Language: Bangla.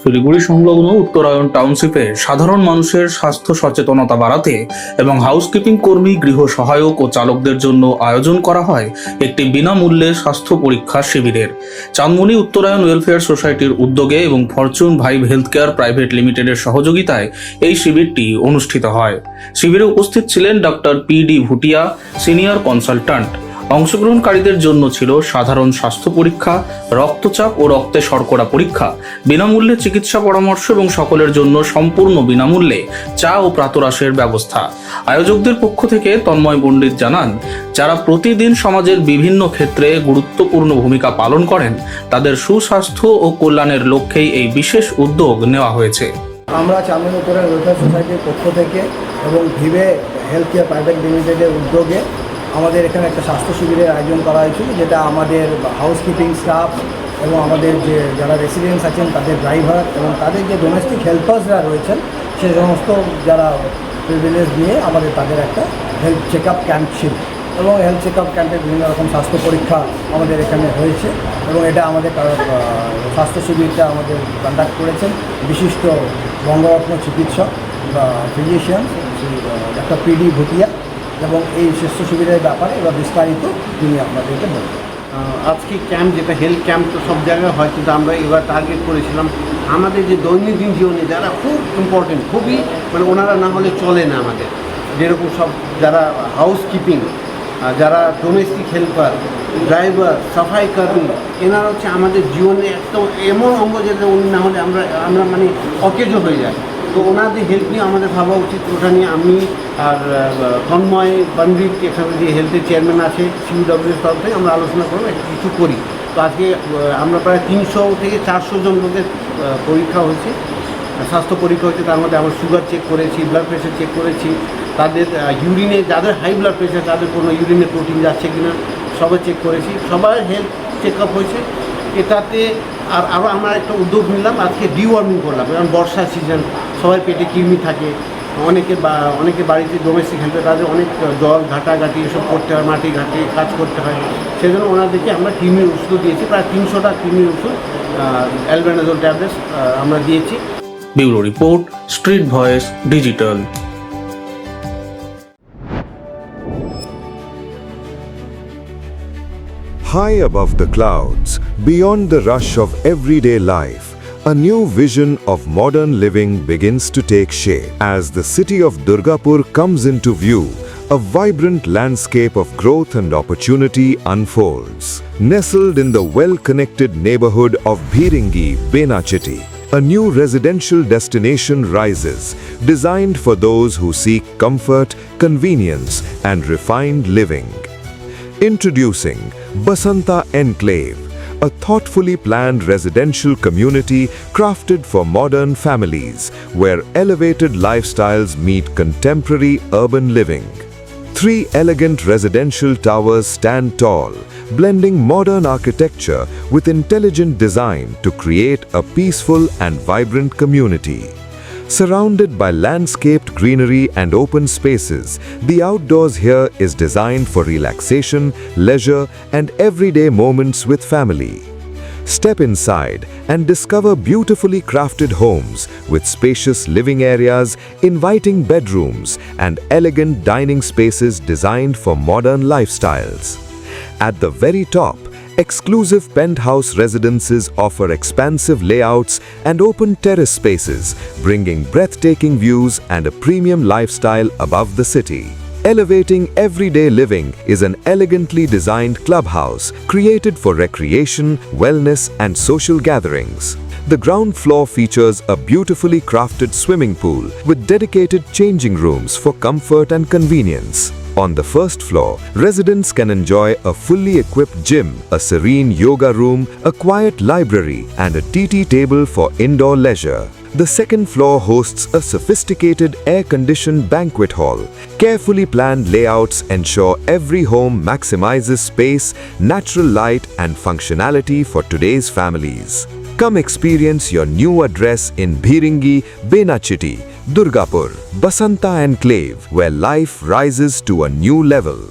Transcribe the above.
শিলিগুড়ি সংলগ্ন উত্তরায়ণ টাউনশিপে সাধারণ মানুষের স্বাস্থ্য সচেতনতা বাড়াতে এবং হাউসকিপিং কর্মী, গৃহ সহায়ক ও চালকদের জন্য আয়োজন করা হয় একটি বিনামূল্যে স্বাস্থ্য পরীক্ষা শিবিরের। চাঁদমণি উত্তরায়ণ ওয়েলফেয়ার সোসাইটির উদ্যোগে এবং fortune vibe health care private লিমিটেডের সহযোগিতায় এই শিবিরটি অনুষ্ঠিত হয়। শিবিরে উপস্থিত ছিলেন doctor P D. Bhutia, senior consultant. অংশগ্রহণকারীদের জন্য ছিল সাধারণ স্বাস্থ্য পরীক্ষা, রক্তচাপ ও রক্তে শর্করা পরীক্ষা, বিনামূল্যে চিকিৎসা পরামর্শ এবং সকলের জন্য সম্পূর্ণ বিনামূল্যে চা ও প্রাতরাশের ব্যবস্থা। আয়োজকদের পক্ষ থেকে তন্ময় পণ্ডিত জানান, যারা প্রতিদিন সমাজের বিভিন্ন ক্ষেত্রে গুরুত্বপূর্ণ ভূমিকা পালন করেন, তাদের সুস্বাস্থ্য ও কল্যাণের লক্ষ্যেই এই বিশেষ উদ্যোগ নেওয়া হয়েছে। আমরা চাঁদমণি উত্তরায়ণ ওয়েলফেয়ার সোসাইটির পক্ষ থেকে এবং ভিভে হেলথ কেয়ার প্রাইভেট লিমিটেডের উদ্যোগে আমাদের এখানে একটা স্বাস্থ্য শিবিরের আয়োজন করা হয়েছিল, যেটা আমাদের হাউসকিপিং স্টাফ এবং আমাদের যারা রেসিডেন্টস আছেন তাদের ড্রাইভার এবং তাদের যে ডোমেস্টিক হেল্পার্সরা রয়েছেন সে সমস্ত যারা প্রিভিলেজ নিয়ে তাদের একটা হেলথ চেক আপ ক্যাম্প ছিল এবং হেলথ চেক আপ ক্যাম্পে বিভিন্ন রকম স্বাস্থ্য পরীক্ষা আমাদের এখানে হয়েছে এবং এটা আমাদের স্বাস্থ্য শিবিরটা আমাদের কন্ডাক্ট করেছেন বিশিষ্ট বঙ্গরত্ন চিকিৎসক বা ফিজিশিয়ান ডক্টর পি.ডি. ভুটিয়া এবং এই স্বাস্থ্য শিবিরের ব্যাপারে এবার বিস্তারিত তিনি আপনাদেরকে বলবেন। আজকে ক্যাম্প, যেটা হেলথ ক্যাম্প তো সব জায়গায় হয়, কিন্তু আমরা এবার টার্গেট করেছিলাম আমাদের যে দৈনন্দিন জীবনে যারা খুব ইম্পর্টেন্ট, খুবই মানে ওনারা না হলে চলে না আমাদের, যেরকম সব যারা হাউসকিপিং, যারা ডোমেস্টিক হেল্পার, ড্রাইভার, সাফাই কর্মী, এনারা হচ্ছে আমাদের জীবনে একদম এমন অঙ্গ যেটা উনি না হলে আমরা মানে অকেজ হয়ে যায়। তো ওনাদের হেল্প নিয়ে আমাদের ভাবা উচিত। ওটা নিয়ে আমি আর তন্ময় পণ্ডিত, এখানে যে হেলথের চেয়ারম্যান আছে সিইউডব্লিউর তরফ থেকে আমরা আলোচনা করবো একটা কিছু করি। তো আজকে আমরা প্রায় 300 থেকে 400 জন লোকের পরীক্ষা হয়েছে, স্বাস্থ্য পরীক্ষা হয়েছে। তার মধ্যে আমরা সুগার চেক করেছি, ব্লাড প্রেশার চেক করেছি, তাদের ইউরিনে, যাদের হাই ব্লাড প্রেশার তাদের কোনো ইউরিনে প্রোটিন যাচ্ছে কিনা সবাই চেক করেছি, সবার হেলথ চেক আপ হয়েছে। এটাতে আরও আমরা একটা উদ্যোগ নিলাম, আজকে ডিওয়ার্মিং করলাম, কারণ বর্ষা সিজন, সবার পেটে কৃমি থাকে, অনেকে বাড়িতে ডোমেস্টিক হেল্পে তাদের অনেক জল ঘাটাঘাটি এসব করতে হয়, মাটি ঘাটে কাজ করতে হয়। সেজন্য ওনাদেরকে আমরা কৃমির ওষুধ দিয়েছি, প্রায় 300টা কৃমির ওষুধ, অ্যালবেন্ডাজোল ট্যাবলেটস আমরা দিয়েছি। Bureau report, street voice digital. High above the clouds, beyond the rush of everyday life, a new vision of modern living begins to take shape. As the city of Durgapur comes into view, a vibrant landscape of growth and opportunity unfolds. Nestled in the well-connected neighborhood of Bhiringi, Benachiti, a new residential destination rises, designed for those who seek comfort, convenience, and refined living. Introducing Basanta Enclave, a thoughtfully planned residential community crafted for modern families, where elevated lifestyles meet contemporary urban living. 3 elegant residential towers stand tall, blending modern architecture with intelligent design to create a peaceful and vibrant community. Surrounded by landscaped greenery and open spaces, the outdoors here is designed for relaxation, leisure, and everyday moments with family. Step inside and discover beautifully crafted homes with spacious living areas, inviting bedrooms, and elegant dining spaces designed for modern lifestyles. At the very top, exclusive penthouse residences offer expansive layouts and open terrace spaces, bringing breathtaking views and a premium lifestyle above the city. Elevating everyday living is an elegantly designed clubhouse created for recreation, wellness, and social gatherings. The ground floor features a beautifully crafted swimming pool with dedicated changing rooms for comfort and convenience. On the first floor, residents can enjoy a fully equipped gym, a serene yoga room, a quiet library, and a TT table for indoor leisure. The second floor hosts a sophisticated air-conditioned banquet hall. Carefully planned layouts ensure every home maximizes space, natural light, and functionality for today's families. Come experience your new address in Bhiringi, Benachiti, Durgapur, Basanta Enclave, where life rises to a new level.